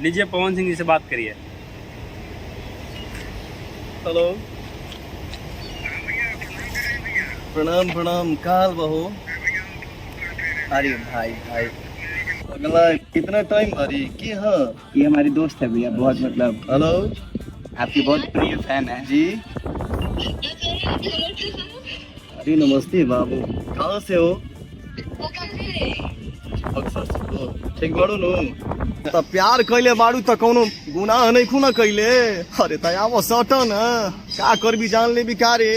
लीजिए पवन सिंह जी से बात करिए। हेलो, प्रणाम प्रणाम। काल बहो। अरे भाई भाई, अगला कितना टाइम अरे की हाँ। ये हमारी दोस्त है भैया, बहुत मतलब हेलो आपकी बहुत प्रिय फैन है जी। अरे नमस्ते बाबू, कहाँ से हो? अक्सर से हो। ठीक बाड़ू नु त प्यार कैले बाड़ू त कोनो गुनाह नहीं खुना कैले। अरे त आवो सटन का करबी जान ले बिकारे।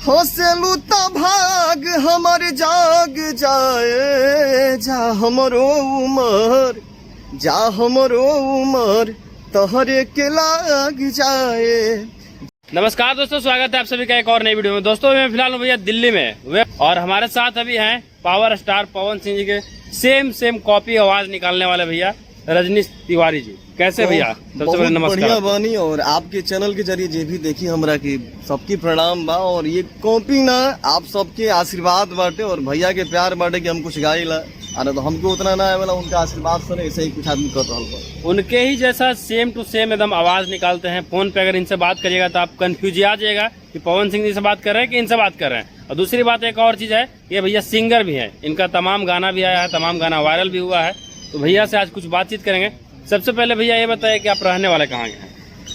हंसलू त भाग हमर जाग जाए, जा हमरो उमर, जा हमरो उमर तहरे के लाग जाए। नमस्कार दोस्तों, स्वागत है आप सभी का एक और नई वीडियो में। दोस्तों मैं फिलहाल हूँ भैया दिल्ली में और हमारे साथ अभी हैं पावर स्टार पवन सिंह जी के सेम कॉपी आवाज निकालने वाले भैया रजनीश तिवारी जी। कैसे भैया? सबसे पहले नमस्कार। बढ़िया बानी, और आपके चैनल के जरिए जे भी देखी हमरा की सबकी प्रणाम बा। और ये कॉपी ना आप सबके आशीर्वाद बाटे और भैया के प्यार बाटे कि हम कुछ गाइला, अरे तो हमको उतना ना आवेला, उनका आशीर्वाद से ऐसे ही कुछ आदमी कर रहा बा। उनके ही जैसा सेम टू सेम एकदम आवाज निकालते हैं। फोन पे अगर इनसे बात करिएगा तो आप कंफ्यूज आ जाएगा कि पवन सिंह जी से बात कर रहे हैं कि इनसे बात कर रहे हैं। और दूसरी बात एक और चीज है, ये भैया सिंगर भी है, इनका तमाम गाना भी आया है, तमाम गाना वायरल भी हुआ है। तो भैया से आज कुछ बातचीत करेंगे। सबसे पहले भैया ये बताइए कि आप रहने वाले कहाँ के हैं?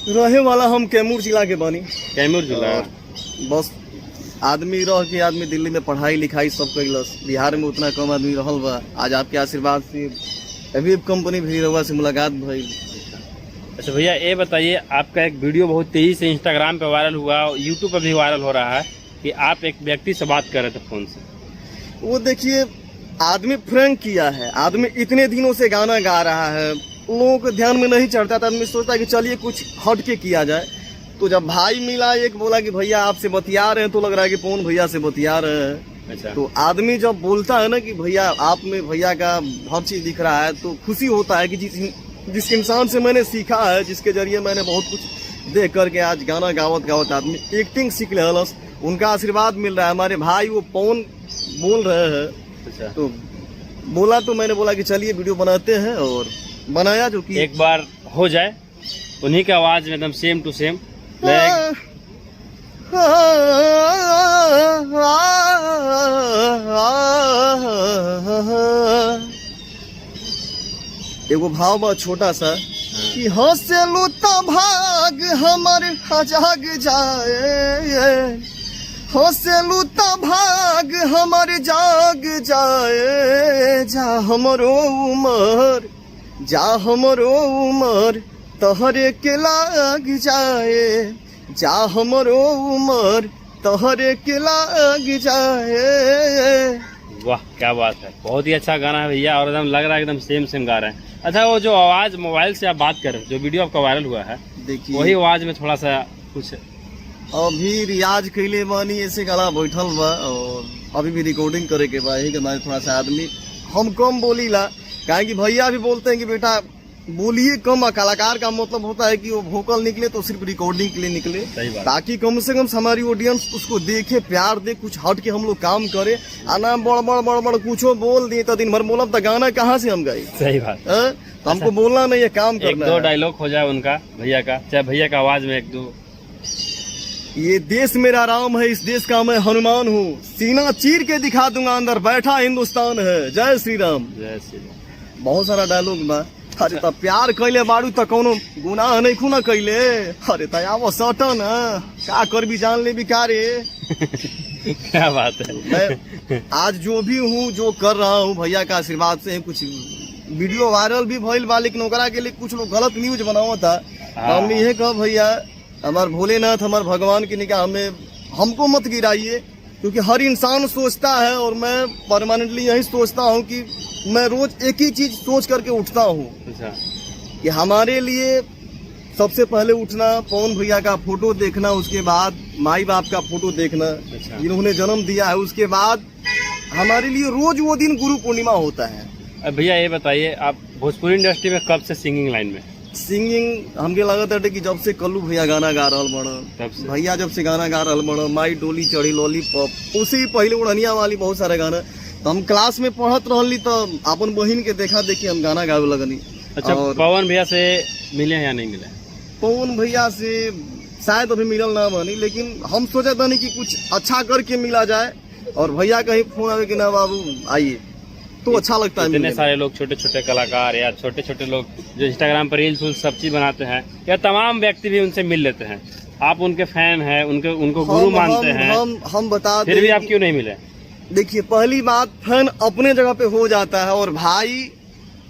रहे वाला हम कैमूर जिला के बानी। कैमूर जिला? बस आदमी रह के आदमी दिल्ली में पढ़ाई लिखाई सब कैलस, बिहार में उतना कम आदमी रहल बा। आज आपके आशीर्वाद से अभी कंपनी भी रहुआ से मुलाकात भई। अच्छा भैया ये बताइए, आपका एक वीडियो बहुत तेजी से इंस्टाग्राम पे वायरल हुआ, यूट्यूब पे भी वायरल हो रहा है कि आप एक व्यक्ति से बात कर रहे थे फोन से। वो देखिए, आदमी फ्रैंक किया है, आदमी इतने दिनों से गाना गा रहा है, लोगों को ध्यान में नहीं चढ़ता था। आदमी सोचता है कि चलिए कुछ हट के किया जाए। तो जब भाई मिला, एक बोला कि भैया आपसे बतिया रहे हैं, तो लग रहा है कि पवन भैया से बतिया रहे हैं। अच्छा। तो आदमी जब बोलता है ना कि भैया आप में भैया का हर चीज दिख रहा है, तो खुशी होता है कि जिस इंसान से मैंने सीखा है, जिसके जरिए मैंने बहुत कुछ देख करके आज गाना गावत गावत आदमी एक्टिंग सीख ले, उनका आशीर्वाद मिल रहा है। हमारे भाई वो पवन बोल रहे हैं। अच्छा। तो बोला तो मैंने बोला कि चलिए वीडियो बनाते हैं, और बनाया, जो कि एक बार हो जाए उन्हीं की आवाज में एकदम सेम टू सेम। एगो भाव बा छोटा सा कि हंसलू त भाग हमर जाग जाए, हंसलू त भाग हमर जाग जाए, जा हमरो उमर, जा हमरो उमर तहरे के लाग जाए, जा हमरो उमर तहरे के लाग जाए। वाह क्या बात है, बहुत ही अच्छा गाना है भैया, और एकदम लग रहा है एकदम सेम गा रहे हैं। अच्छा, वो जो आवाज मोबाइल से आप बात कर रहे हैं, जो वीडियो आपका वायरल हुआ है, देखिए वही आवाज में थोड़ा सा कुछ अभी रियाज कैले बानी, ऐसे गला बैठल बा, और अभी भी रिकॉर्डिंग करे के बा। यही हमारे थोड़ा सा आदमी हम कम बोलीला, कहे कि भैया भी बोलते हैं कि बेटा बोलिए कम। कलाकार का मतलब होता है कि वो वोकल निकले तो सिर्फ रिकॉर्डिंग के लिए निकले, ताकि कम से कम हमारी ऑडियंस उसको देखे, प्यार दे, कुछ हट के हम लोग काम करे। आना बड़ कुछो बोल दिए तो दिन भर बोलब तो गाना कहाँ से हम गाए? सही बात। तो हमको बोलना नहीं है, काम करना है। एक दो डायलॉग हो जाए उनका भैया का, चाहे भैया का आवाज में एक दो। ये देश मेरा राम है, इस देश का मैं हनुमान हूँ, सीना चीर के दिखा दूंगा, अंदर बैठा हिंदुस्तान है, जय श्री राम। जय श्री राम। बहुत सारा डायलॉग बा। अरे त प्यार कैले बाड़ू त कोनो गुनाह नहीं खुना कैले। अरे त आवो सटन का करबी जान ले बिकारे। क्या बात है। मैं आज जो भी हूँ, जो कर रहा हूँ, भैया का आशीर्वाद से। कुछ वीडियो वायरल भी भइल बा, लेकिन ओकरा के लिए कुछ लोग गलत न्यूज बनावा था। हमने यह कहा भैया हमार भोलेनाथ, हमार भगवान की निगाह में हमको मत गिराइए, क्योंकि हर इंसान सोचता है, और मैं परमानेंटली यही सोचता हूँ कि मैं रोज एक ही चीज सोच करके उठता हूँ। अच्छा। कि हमारे लिए सबसे पहले उठना, पवन भैया का फोटो देखना, उसके बाद माई बाप का फोटो देखना। अच्छा। जिन्होंने जन्म दिया है, उसके बाद हमारे लिए रोज वो दिन गुरु पूर्णिमा होता है। अब भैया ये बताइए, आप भोजपुरी इंडस्ट्री में कब से सिंगिंग लाइन में? सिंगिंग हमके लगता है कि जब से कल्लू भैया गाना गा रहा बड़ा, तब से भैया जब से गाना गा रहा बड़ा, माई डोली चढ़ी लॉलीपॉप, उससे ही पहले उड़निया वाली बहुत सारे गाना। तो हम क्लास में पढ़त रहली, तो अपन बहिन के देखा देखी हम गाना गावे लगनी। अच्छा, और पवन भैया से मिले हैं या नहीं मिले? पवन भैया से शायद अभी मिलल ना बनी, लेकिन हम सोचे था नहीं कि कुछ अच्छा करके मिला जाए, और भैया कहीं फोन आवे कि ना बाबू आइए, तो अच्छा लगता है इतने मिलने में। सारे लोग, छोटे छोटे कलाकार या छोटे छोटे लोग जो इंस्टाग्राम पर रील्स सब चीज बनाते हैं, या तमाम व्यक्ति भी उनसे मिल लेते हैं। आप उनके फैन हैं, उनको गुरु मानते हैं, हम बता फिर भी दें आप क्यों नहीं मिले? देखिए, पहली बात फैन अपने जगह पे हो जाता है, और भाई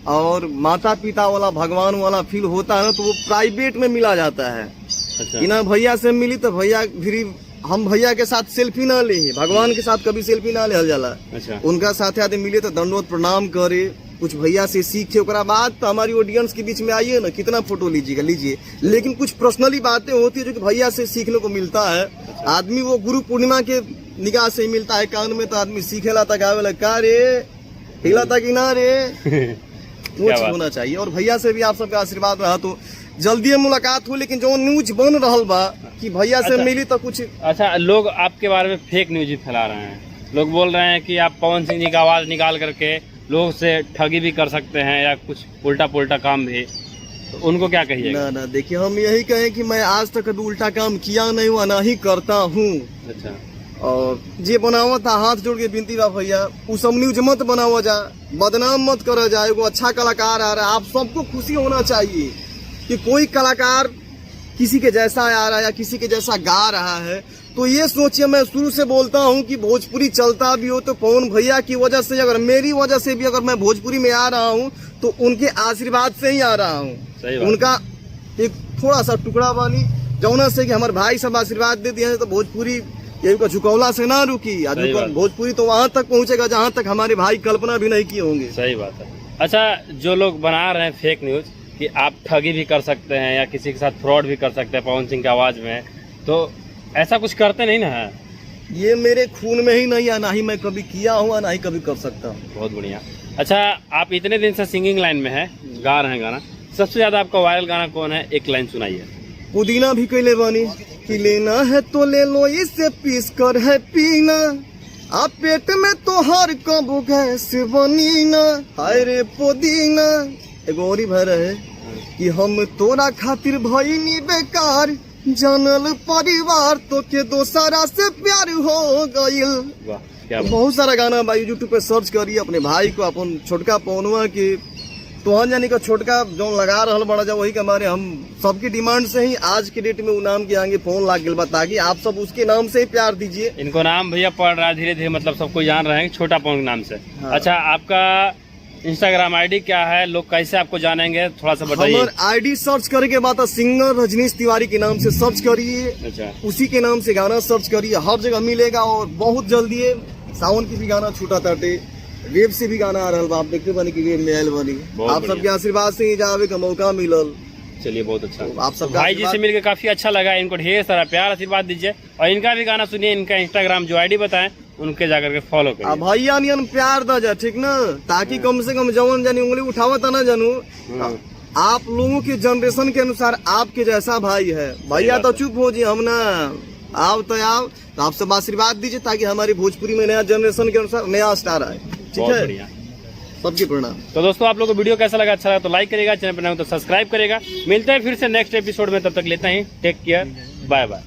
और माता पिता वाला भगवान वाला फील होता है ना, तो वो प्राइवेट में मिला जाता है। अच्छा, कि ना भैया से मिली तो भैया फिर हम भैया के साथ सेल्फी ना ले, भगवान के साथ कभी सेल्फी ना ले जाला। अच्छा, उनका साथ आदमी मिले तो दंडवत प्रणाम करे, कुछ भैया से सीखे, ओकरा बाद तो हमारी ऑडियंस के बीच में आइए ना, कितना फोटो लीजिए। लेकिन कुछ पर्सनली बातें होती है जो कि भैया से सीखने को मिलता है। आदमी वो गुरु पूर्णिमा के निगाह से ही मिलता है, कान में तो आदमी सीखेला तक आवेला, का रे हिला तक ना रे, वो क्या चीज बात। होना चाहिए। और भैया से भी आप सबका आशीर्वाद रहा तो जल्दी मुलाकात हो, लेकिन जो न्यूज बन रहल बा कि भैया से अच्छा। मिली तो कुछ अच्छा, लोग आपके बारे में फेक न्यूज भी फैला रहे हैं। लोग बोल रहे हैं कि आप पवन सिंह जी का आवाज निकाल करके लोगों से ठगी भी कर सकते हैं, या कुछ उल्टा पुल्टा काम भी, तो उनको क्या कहिएगा? ना देखिए, हम यही कहें कि मैं आज तक कभी उल्टा काम किया नहीं हूँ, ना ही करता हूँ। अच्छा, और जे बनावा था हाथ जोड़ के विनती बा भैया, उ सब न्यूज मत बनावा जा, बदनाम मत करा जाए। एगो अच्छा कलाकार आ रहा है, आप सबको खुशी होना चाहिए कि कोई कलाकार किसी के जैसा आ रहा है या किसी के जैसा गा रहा है। तो ये सोचिए, मैं शुरू से बोलता हूँ कि भोजपुरी चलता भी हो तो पवन भैया की वजह से, अगर मेरी वजह से भी अगर मैं भोजपुरी में आ रहा हूँ तो उनके आशीर्वाद से ही आ रहा हूँ। सही बात। उनका एक थोड़ा सा टुकड़ा बानी जौना से कि हमारे भाई सब आशीर्वाद दे दिए हैं, तो भोजपुरी ये का झुकौला से ना रुकी। सही बात। भोजपुरी तो वहां तक पहुंचेगा जहां तक हमारे भाई कल्पना भी नहीं किए होंगे। सही बात है। अच्छा, जो लोग बना रहे हैं फेक न्यूज कि आप ठगी भी कर सकते हैं या किसी के साथ फ्रॉड भी कर सकते हैं पवन सिंह की आवाज में, तो ऐसा कुछ करते नहीं ना है? ये मेरे खून में ही नहीं है, ना ही मैं कभी किया हूँ, ना ही कभी कर सकता हूँ। बहुत बढ़िया। अच्छा, आप इतने दिन से सिंगिंग लाइन में है, गा रहे हैं गाना, सबसे ज्यादा आपका वायरल गाना कौन है? एक लाइन सुनाइए। पुदीना भी कैले बानी कि लेना है तो ले लो, इसे पीस कर है पीना, आप पेट में तो हर कब गैस बनी ना, हाय रे पुदीना। एगो और ही भर है कि हम तोरा खातिर भईनी बेकार, जानल परिवार तो के दोसरा से प्यार हो गइल। वाह, क्या बात। बहुत सारा गाना भाई यूट्यूब पे सर्च करिए, अपने भाई को, अपन छोटका पवनवा के तोहन जानी का छोटका जो लगा रहल बड़ा जा, वही के हमारे हम सबकी डिमांड से ही आज के डेट में वो नाम के आगे फोन लाग गया, ताकि आप सब उसके नाम से ही प्यार दीजिए। इनको नाम भैया पड़ रहा है धीरे धीरे, मतलब सबको जान रहे हैं छोटा पवन के नाम से। हाँ। अच्छा, आपका इंस्टाग्राम आईडी क्या है? लोग कैसे आपको जानेंगे, थोड़ा सा बताइए। हमारे आईडी सर्च करे के बाद सिंगर रजनीश तिवारी के नाम से सर्च करिए, अच्छा, उसी के नाम से गाना सर्च करिए, हर जगह मिलेगा। और बहुत जल्दी है सावन की भी गाना छूटा ताटे, वेब से भी गाना आ रहा बा, आप देखते बनी कि वेब में आयल बनी। बहुत आप बढ़िया। सबके आशीर्वाद से ही जावे का मौका मिलल। चलिए, बहुत अच्छा। तो आप सबका भाई जी से आशीर्वाद- मिलकर काफी अच्छा लगा। इनको ढेर सारा प्यार आशीर्वाद दीजिए, और इनका भी गाना सुनिए। इनका इंस्टाग्राम जो आईडी बताएं, उनके जाकर के फॉलो आ करिए। भैया नियन प्यार दा जा, ठीक ना, ताकि कम से कम जवन जानी उंगली उठावता ना जानू। आप लोगों के जनरेशन के अनुसार आपके जैसा भाई है। भैया बात तो है। चुप हो जी, हम ना आओ तो आप सब आशीर्वाद दीजिए, ताकि हमारी भोजपुरी में नया जनरेशन के अनुसार नया स्टार आए। ठीक बहुत है, बढ़िया। सबकी प्रणाम। तो दोस्तों, आप लोग को वीडियो कैसा लगा? अच्छा लगा तो लाइक करेगा, चैनल पर नए हो तो सब्सक्राइब करेगा। मिलते हैं फिर से नेक्स्ट एपिसोड में, तब तक लेते हैं टेक केयर, बाय बाय।